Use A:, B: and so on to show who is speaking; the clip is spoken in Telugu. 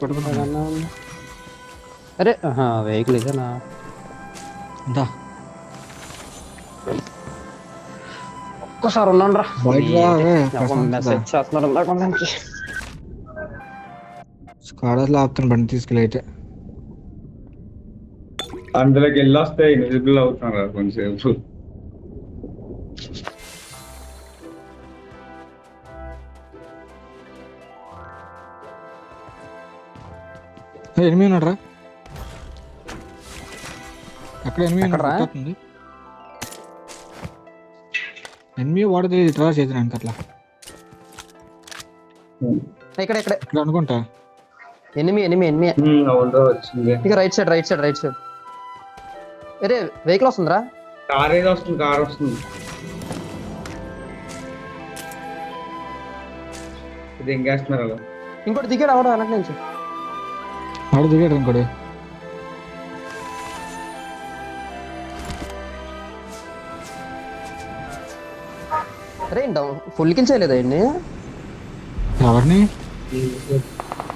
A: పట్టుకుంటా. అరే వెహికల్ ఇదేనా?
B: అంతా
A: ఒక్కసారి ఉన్నాను రా. మెసేజ్ చేస్తున్నారు
B: స్కాడర్లో ఆపుతాను బండి తీసుకెళ్ళి అయితే.
C: అందులోకి వెళ్ళి వస్తే ఇన్విజిబుల్ అవుతాం కదా కొంచెంసేపు.
B: ఎనిమిది ఉన్నాడు రా. అక్కడ ఎనిమిది ఎనిమిది వాడదు ట్రా చేద్దానికి అట్లా
A: ఇక్కడ ఇక్కడ
B: ఇక్కడ అనుకుంటా.
A: ఎనిమిది
C: అవును వచ్చింది.
A: ఇక రైట్ సైడ్. అరే వెహికల్ వస్తుందిరా.
C: కార్ ఏదో వస్తుంది, కార్ వస్తుంది. ఇది ఎంగేస్తున్నారు అలా.
A: ఇంకోటి దిగాడు అవడం వెనక నుంచి.
B: వాడు దిగాడు ఇంకోటి.
A: అరే ఫుల్ కిల్ చేయలేదా అండి?
B: ఎవరిని?